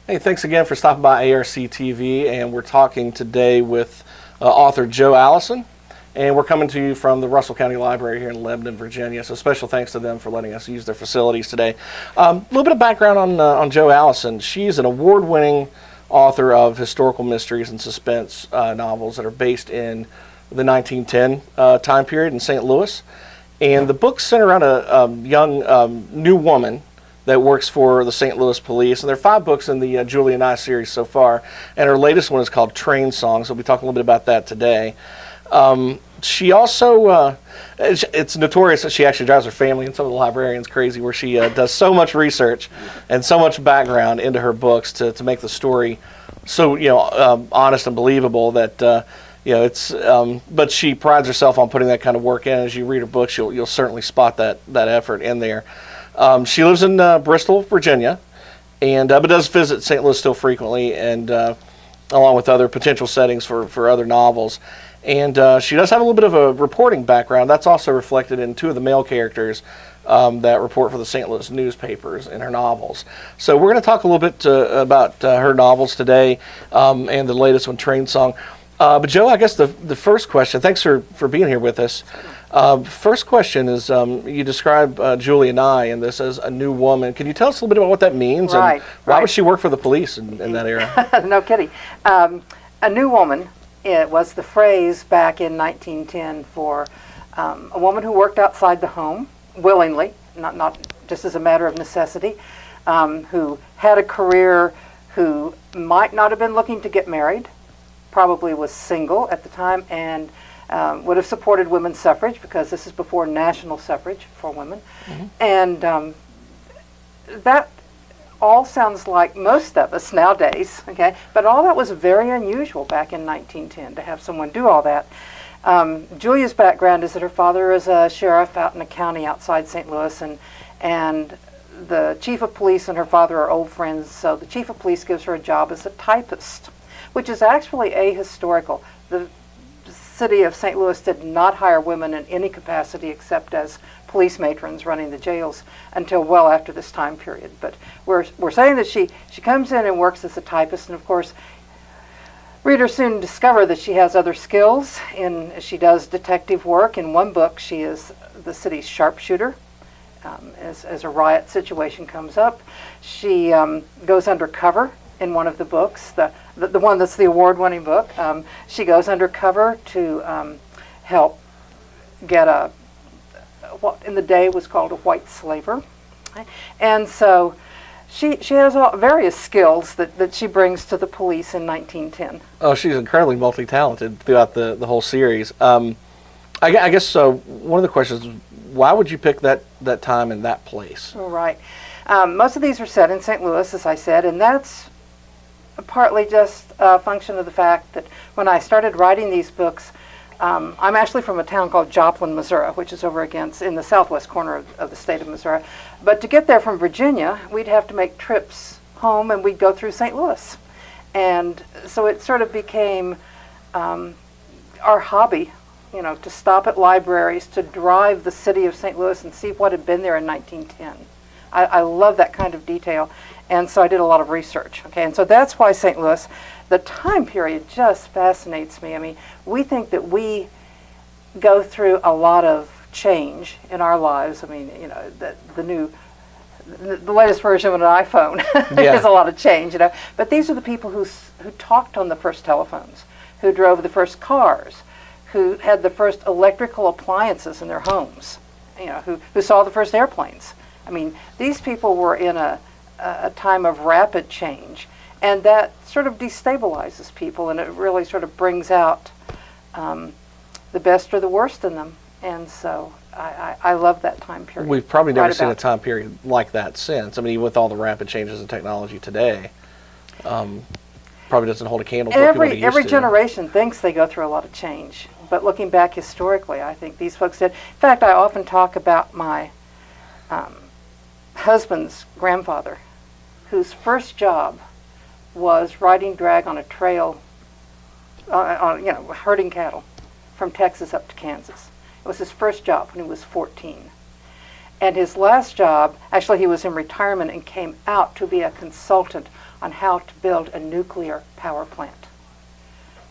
Hey, thanks again for stopping by ARC TV, and we're talking today with author Jo Alison, and we're coming to you from the Russell County Library here in Lebanon, Virginia, so special thanks to them for letting us use their facilities today. A little bit of background on Jo Alison. She's an award-winning author of historical mysteries and suspense novels that are based in the 1910 time period in St. Louis, and the books center around a young new woman that works for the St. Louis Police. And there are 5 books in the Julie and I series so far. And her latest one is called Train Songs. So we'll be talking a little bit about that today. She also, it's notorious that she actually drives her family and some of the librarians crazy, where she does so much research and so much background into her books to make the story so, honest and believable that, it's, but she prides herself on putting that kind of work in. As you read her books, you'll certainly spot that effort in there. She lives in Bristol, Virginia, and but does visit St. Louis still frequently, and along with other potential settings for other novels. And she does have a little bit of a reporting background. That's also reflected in 2 of the male characters that report for the St. Louis newspapers in her novels. So we're going to talk a little bit about her novels today, and the latest one, Train Song. But Jo, I guess the first question, thanks for being here with us. First question is, you describe Julie and I in this as a new woman. Can you tell us a little bit about what that means? Right, and why would she work for the police in that era? No kidding. A new woman, it was the phrase back in 1910 for a woman who worked outside the home willingly, not just as a matter of necessity, who had a career, who might not have been looking to get married, probably was single at the time, and would have supported women's suffrage, because this is before national suffrage for women. Mm-hmm. And that all sounds like most of us nowadays, okay? But all that was very unusual back in 1910, to have someone do all that. Julia's background is that her father is a sheriff out in a county outside St. Louis, and the chief of police and her father are old friends, so the chief of police gives her a job as a typist, which is actually ahistorical. The city of St. Louis did not hire women in any capacity except as police matrons running the jails until well after this time period. But we're saying that she comes in and works as a typist, and of course readers soon discover that she has other skills. She does detective work. In one book she is the city's sharpshooter. As a riot situation comes up, she goes undercover in one of the books, the one that's the award-winning book. She goes undercover to help get what in the day was called a white slaver. And so she has various skills that she brings to the police in 1910. Oh, she's incredibly multi-talented throughout the whole series. I guess one of the questions is, why would you pick that time and that place? Right. Most of these are set in St. Louis, as I said, and that's partly just a function of the fact that when I started writing these books, I'm actually from a town called Joplin, Missouri, which is over in the southwest corner of the state of Missouri. But to get there from Virginia, we'd have to make trips home, and we'd go through St. Louis. And so it sort of became our hobby, to stop at libraries, to drive the city of St. Louis and see what had been there in 1910. I love that kind of detail. And so I did a lot of research, okay? And so that's why St. Louis, the time period just fascinates me. I mean, we think that we go through a lot of change in our lives. I mean, the latest version of an iPhone is a lot of change, But these are the people who talked on the first telephones, who drove the first cars, who had the first electrical appliances in their homes, who saw the first airplanes. I mean, these people were in a time of rapid change, and that sort of destabilizes people, and it really sort of brings out the best or the worst in them. And so I love that time period. We've probably never seen a time period like that since. I mean, with all the rapid changes in technology today, probably doesn't hold a candle to what people used to. Every generation thinks they go through a lot of change, but looking back historically, I think these folks did. In fact, I often talk about my husband's grandfather, whose first job was riding drag on a trail, herding cattle from Texas up to Kansas. It was his first job when he was 14. And his last job, actually he was in retirement and came out to be a consultant on how to build a nuclear power plant.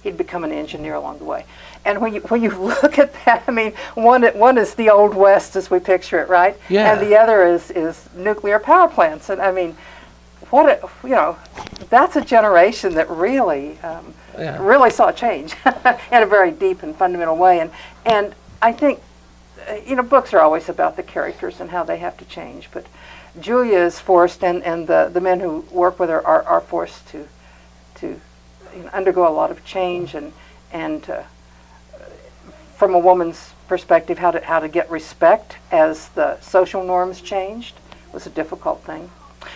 He'd become an engineer along the way. And when you look at that, I mean, one is the Old West as we picture it, right? Yeah. And the other is nuclear power plants. And I mean, that's a generation that really, really saw a change in a very deep and fundamental way. And I think, books are always about the characters and how they have to change. But Julia is forced, and the men who work with her are forced to undergo a lot of change, and from a woman's perspective, how to get respect as the social norms changed was a difficult thing.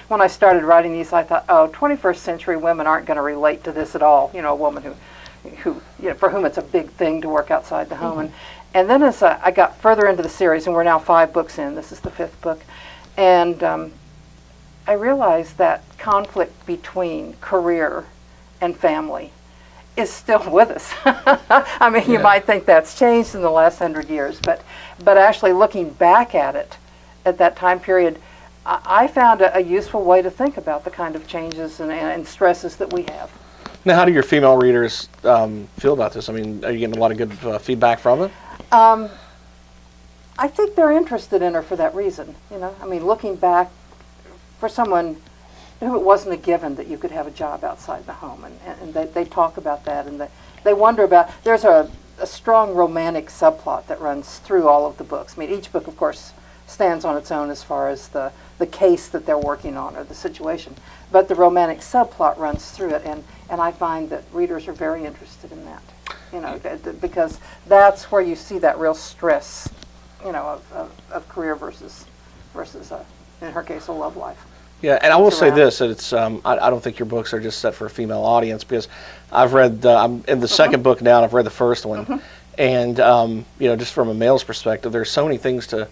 When I started writing these, I thought, 21st century women aren't going to relate to this at all. A woman who for whom it's a big thing to work outside the home. And then as I got further into the series, and we're now 5 books in, this is the 5th book, and I realized that conflict between career and family is still with us. I mean, you might think that's changed in the last 100 years, but actually looking back at it, at that time period, I found a useful way to think about the kind of changes and stresses that we have. Now, how do your female readers feel about this? I mean, are you getting a lot of good feedback from it? I think they're interested in her for that reason. I mean, looking back, for someone who it wasn't a given that you could have a job outside the home, and they talk about that, and they wonder about. There's a strong romantic subplot that runs through all of the books. I mean, each book, of course, stands on its own as far as the case that they're working on or the situation, but the romantic subplot runs through it, and I find that readers are very interested in that. Because that's where you see that real stress, of career versus in her case, a love life. Yeah, and I will say this, that it's I don't think your books are just set for a female audience, because I've read, I'm in the second book now, and I've read the first one, and just from a male's perspective, there's so many things to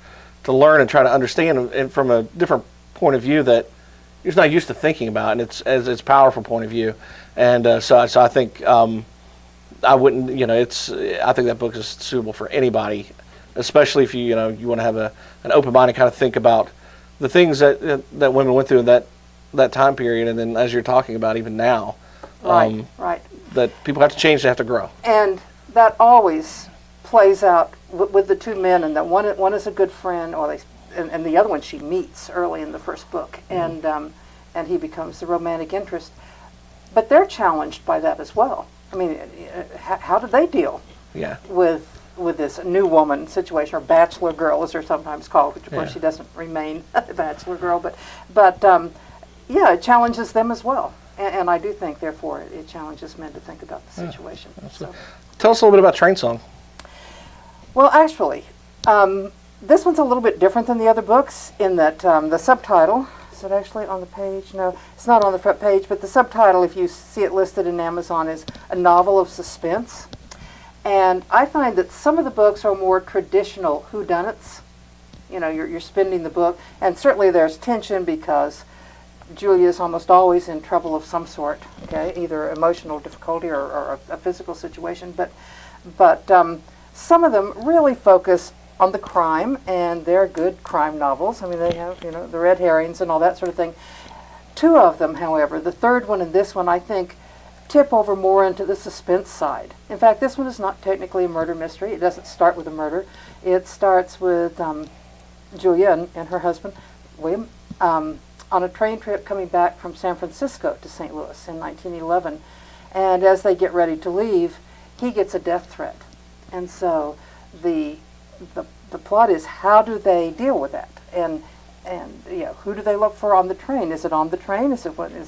learn and try to understand, and from a different point of view that you're just not used to thinking about, and it's a powerful point of view, and so I think I wouldn't, I think that book is suitable for anybody, especially if you want to have an open mind and kind of think about the things that women went through in that time period, and then as you're talking about even now, right, that people have to change, they have to grow, and that always plays out with the 2 men, and that one is a good friend, and the other one she meets early in the first book, and he becomes the romantic interest, but they're challenged by that as well. I mean, how do they deal with this new woman situation, or bachelor girl, as they're sometimes called, which of course she doesn't remain a bachelor girl, but it challenges them as well, and I do think, therefore, it challenges men to think about the situation. So. Tell us a little bit about Train Song. Well, actually, this one's a little bit different than the other books in that the subtitle. Is it actually on the page? No, it's not on the front page, but the subtitle, if you see it listed in Amazon, is A Novel of Suspense. And I find that some of the books are more traditional whodunits. You're spending the book, and certainly there's tension because Julia is almost always in trouble of some sort, either emotional difficulty or a physical situation. But some of them really focus on the crime, and they're good crime novels. I mean, they have, the red herrings and all that sort of thing. 2 of them, however, the third one and this one, I think, tip over more into the suspense side. In fact, this one is not technically a murder mystery. It doesn't start with a murder. It starts with Julia and her husband, William, on a train trip coming back from San Francisco to St. Louis in 1911. And as they get ready to leave, he gets a death threat. And so the plot is, how do they deal with that? And who do they look for on the train? Is it on the train? Is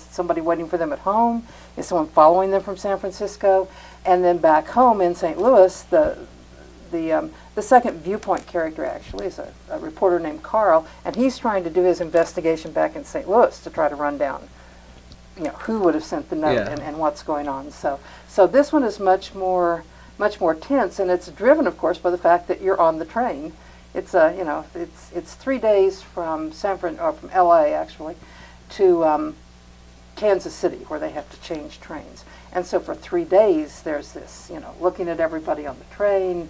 somebody waiting for them at home? Is someone following them from San Francisco? And then back home in St. Louis, the second viewpoint character actually is a reporter named Carl, and he's trying to do his investigation back in St. Louis to try to run down, who would have sent the note and what's going on. So this one is much more tense, and it's driven, of course, by the fact that you're on the train. It's it's 3 days from from L.A. actually to Kansas City, where they have to change trains. And so for 3 days, there's this, looking at everybody on the train.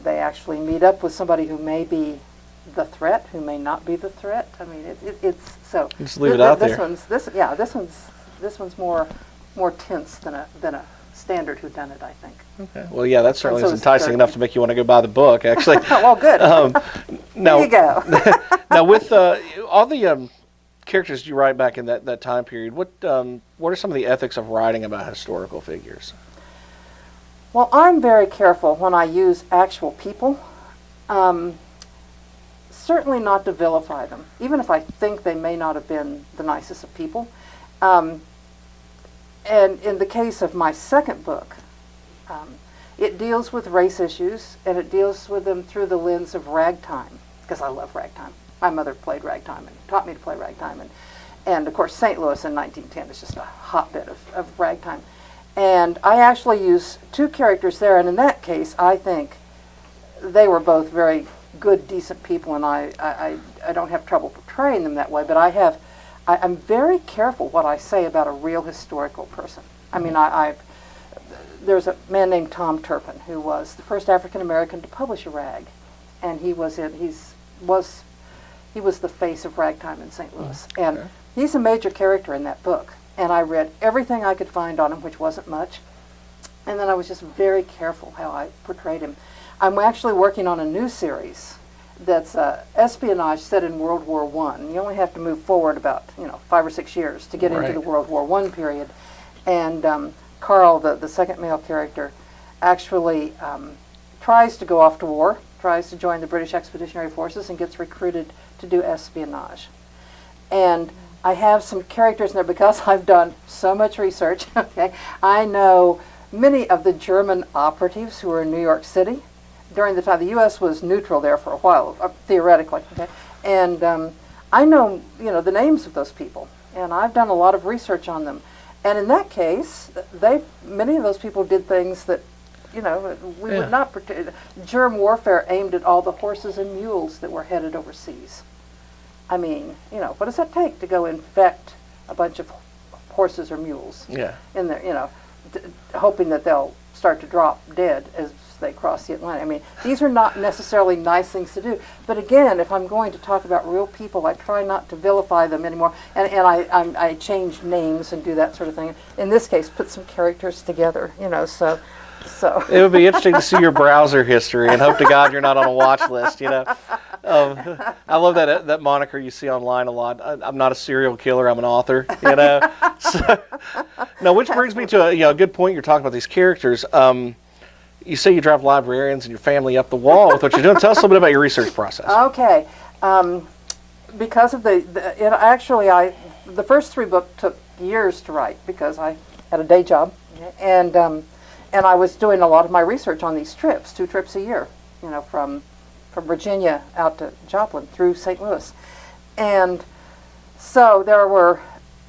They actually meet up with somebody who may be the threat, who may not be the threat. I mean, it's so. Just leave it out this there. This one's more tense than a standard whodunit, I think. Okay. Well, yeah, that certainly So is it's enticing enough to make you want to go buy the book, actually. Well, good. Now, There you go. now, with all the characters you write back in that time period, what are some of the ethics of writing about historical figures? Well, I'm very careful when I use actual people. Certainly not to vilify them, even if I think they may not have been the nicest of people. And in the case of my second book, it deals with race issues, and it deals with them through the lens of ragtime, because I love ragtime. My mother played ragtime and taught me to play ragtime. And of course, St. Louis in 1910 is just a hotbed of ragtime. And I actually use two characters there, and in that case, I think they were both very good, decent people, and I don't have trouble portraying them that way, but I'm very careful what I say about a real historical person. I mean, there's a man named Tom Turpin who was the first African American to publish a rag, and he was the face of ragtime in St. Louis, and he's a major character in that book. And I read everything I could find on him, which wasn't much, and then I was just very careful how I portrayed him. I'm actually working on a new series that's espionage set in World War I. You only have to move forward about 5 or 6 years to get into the World War I period. And Carl, the second male character, actually tries to go off to war, tries to join the British Expeditionary Forces, and gets recruited to do espionage. And I have some characters in there because I've done so much research. Okay, I know many of the German operatives who were in New York City during the time the U.S. was neutral there for a while, theoretically. Okay, and I know the names of those people, and I've done a lot of research on them. And in that case, many of those people did things that we would not pretend. Germ warfare aimed at all the horses and mules that were headed overseas. I mean, what does that take to go infect a bunch of horses or mules? Yeah. In there, hoping that they'll start to drop dead as they cross the Atlantic. I mean, these are not necessarily nice things to do. But again, if I'm going to talk about real people, I try not to vilify them anymore. And I change names and do that sort of thing. In this case, put some characters together, so. It would be interesting to see your browser history, and hope to God you're not on a watch list. I love that moniker you see online a lot. I'm not a serial killer. I'm an author. So, now, which brings me to a good point. You're talking about these characters. You say you drive librarians and your family up the wall with what you're doing. Tell us a little bit about your research process. Okay, because of the first 3 books took years to write because I had a day job, and I was doing a lot of my research on these trips, 2 trips a year, from Virginia out to Joplin through St. Louis. And so there were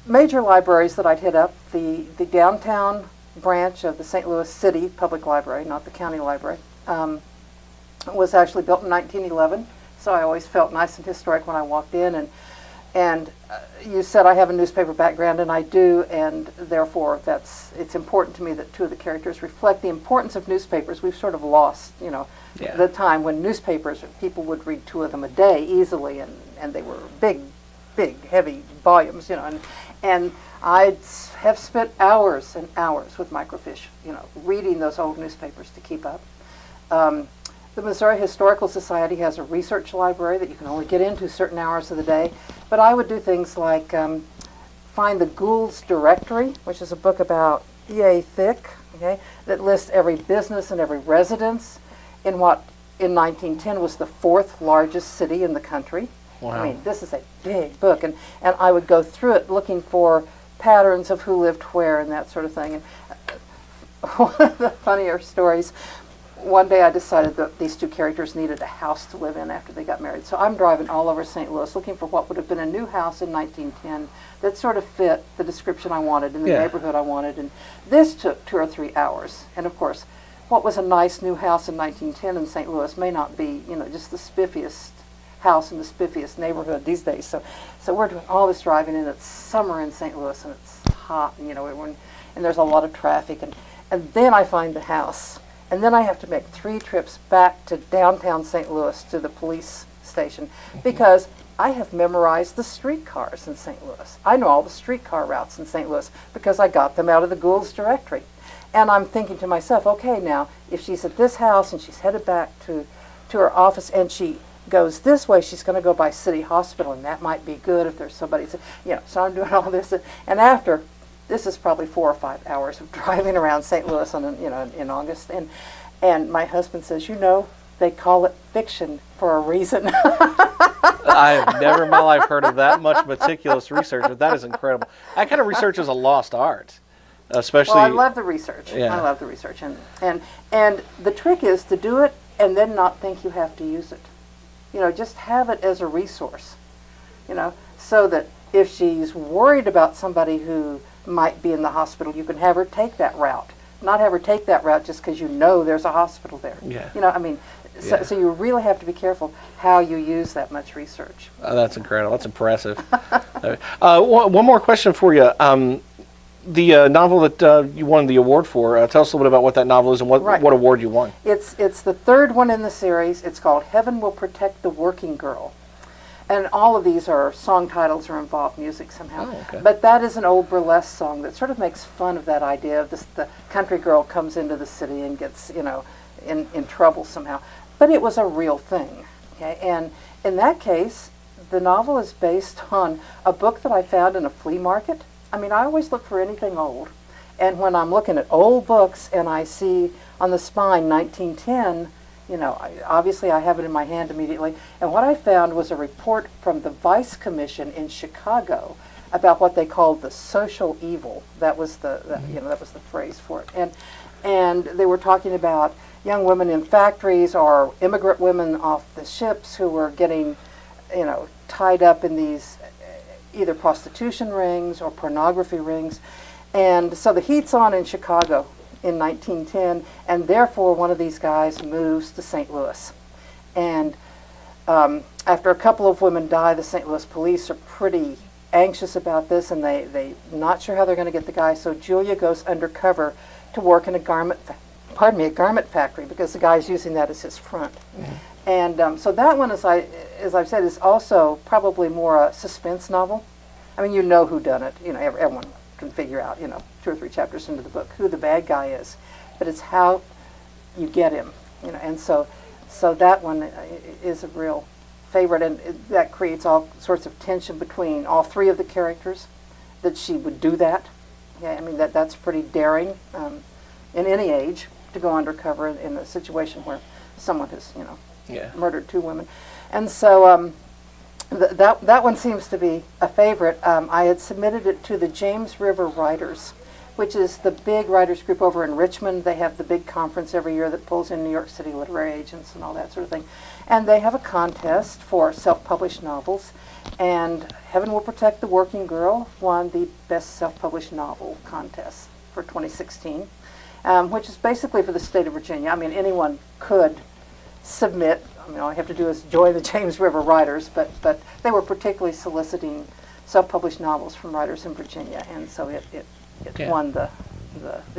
major libraries that I'd hit up. The downtown branch of the St. Louis City Public Library, not the county library, was actually built in 1911. So I always felt nice and historic when I walked in. And you said I have a newspaper background, and I do, and therefore it's important to me that 2 of the characters reflect the importance of newspapers. We've sort of lost, the time when newspapers, people would read 2 of them a day easily, and they were big, heavy volumes, and I'd have spent hours and hours with microfiche, reading those old newspapers to keep up. The Missouri Historical Society has a research library that you can only get into certain hours of the day. But I would do things like find the Gould's Directory, which is a book about E.A. Thick, that lists every business and every residence in what in 1910 was the 4th largest city in the country. Wow. I mean, this is a big book. And I would go through it looking for patterns of who lived where and that sort of thing. And one of the funnier stories, one day I decided that these 2 characters needed a house to live in after they got married. So I'm driving all over St. Louis looking for what would have been a new house in 1910 that sort of fit the description I wanted in the neighborhood I wanted. And this took 2 or 3 hours. And of course, what was a nice new house in 1910 in St. Louis may not be, just the spiffiest house in the spiffiest neighborhood these days. So we're doing all this driving, and it's summer in St. Louis, and it's hot, and and there's a lot of traffic. And then I find the house. And then I have to make 3 trips back to downtown St. Louis to the police station, because I have memorized the streetcars in St. Louis. I know all the streetcar routes in St. Louis because I got them out of the Gould's directory. And I'm thinking to myself, okay, now, if she's at this house and she's headed back to her office and she goes this way, she's going to go by City Hospital, and that might be good if there's somebody. So I'm doing all this, and after this is probably 4 or 5 hours of driving around St. Louis in August, and my husband says, they call it fiction for a reason. I have never in my life heard of that much meticulous research, but that is incredible. That kind of research is a lost art, especially. Well, I love the research. Yeah. I love the research, and the trick is to do it and then not think you have to use it. Just have it as a resource. So that if she's worried about somebody who might be in the hospital, you can have her take that route. Not have her take that route just because there's a hospital there. Yeah. So you really have to be careful how you use that much research. That's incredible. That's impressive. One more question for you. The novel that you won the award for, tell us a little bit about what that novel is and what award you won. It's the third one in the series. It's called Heaven Will Protect the Working Girl. And all of these are song titles or involve music somehow. Oh, okay. But that is an old burlesque song that sort of makes fun of that idea of the country girl comes into the city and gets, in trouble somehow. But it was a real thing. Okay? And in that case, the novel is based on a book that I found in a flea market. I always look for anything old. And when I'm looking at old books and I see on the spine 1910, obviously I have it in my hand immediately. And what I found was a report from the Vice Commission in Chicago about what they called the social evil. That was that was the phrase for it. And they were talking about young women in factories or immigrant women off the ships who were getting, tied up in these either prostitution rings or pornography rings. And so the heat's on in Chicago in 1910, and therefore one of these guys moves to St. Louis. And after a couple of women die, the St. Louis police are pretty anxious about this, and they're not sure how they're going to get the guy, so Julia goes undercover to work in a garment factory, because the guy's using that as his front. Mm-hmm. And so that one, as I've said, is also probably more a suspense novel. Who done it. Everyone can figure out, 2 or 3 chapters into the book who the bad guy is, but it's how you get him, and so that one is a real favorite, and that creates all sorts of tension between all 3 of the characters, that she would do that. That's pretty daring in any age to go undercover in a situation where someone has murdered 2 women. And so that one seems to be a favorite. I had submitted it to the James River Writers, which is the big writers group over in Richmond. They have the big conference every year that pulls in New York City literary agents and all that sort of thing. And they have a contest for self-published novels. And Heaven Will Protect the Working Girl won the Best Self-Published Novel contest for 2016, which is basically for the state of Virginia. Anyone could submit. All you have to do is join the James River Writers, but they were particularly soliciting self-published novels from writers in Virginia, and so it won the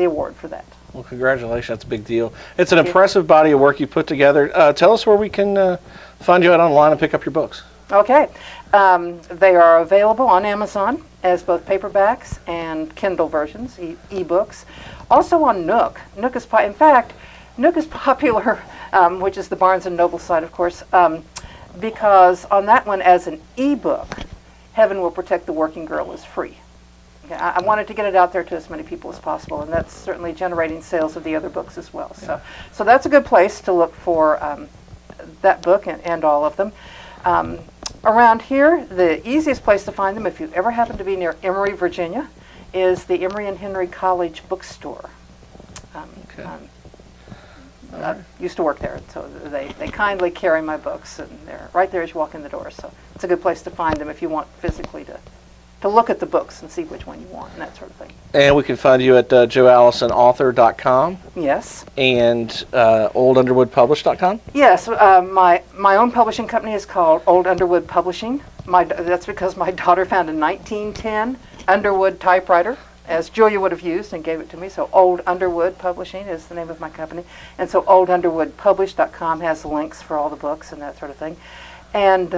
award for that. Well, congratulations. That's a big deal. It's an impressive body of work you put together. Tell us where we can find you out online and pick up your books. Okay. They are available on Amazon as both paperbacks and Kindle versions, e-books. Also on Nook. Nook is popular, which is the Barnes & Noble site, of course, because on that one, as an e-book, Heaven Will Protect the Working Girl is free. Okay, I wanted to get it out there to as many people as possible, and that's certainly generating sales of the other books as well. So that's a good place to look for that book and all of them. Around here, the easiest place to find them, if you ever happen to be near Emory, Virginia, is the Emory and Henry College bookstore. I used to work there, so they kindly carry my books, and they're right there as you walk in the door. So it's a good place to find them if you want physically to look at the books and see which one you want and that sort of thing. And we can find you at joalisonauthor.com. Yes. And oldunderwoodpublish.com. Yes. My own publishing company is called Old Underwood Publishing. That's because my daughter found a 1910 Underwood typewriter, as Julia would have used, and gave it to me. So Old Underwood Publishing is the name of my company. And so oldunderwoodpublish.com has links for all the books and that sort of thing. And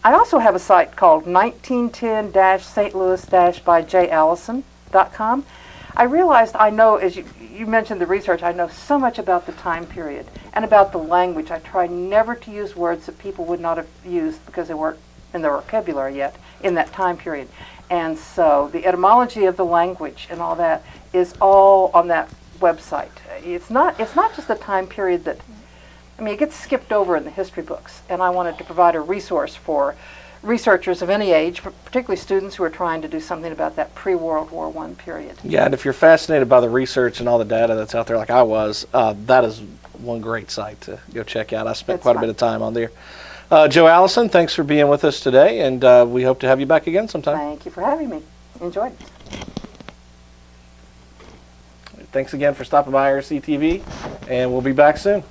I also have a site called 1910-St. Louis- by JAllison.com. I realized I know, as you mentioned the research, I know so much about the time period and about the language. I try never to use words that people would not have used because they weren't in their vocabulary yet in that time period. And so the etymology of the language and all that is all on that website. It's not just a time period that, I mean, it gets skipped over in the history books, and I wanted to provide a resource for researchers of any age, particularly students who are trying to do something about that pre-World War I period. Yeah, and if you're fascinated by the research and all the data that's out there like I was, that is one great site to go check out. I spent quite a bit of time on there. Jo Alison, thanks for being with us today, and we hope to have you back again sometime. Thank you for having me. Enjoyed it. Thanks again for stopping by IRC TV, and we'll be back soon.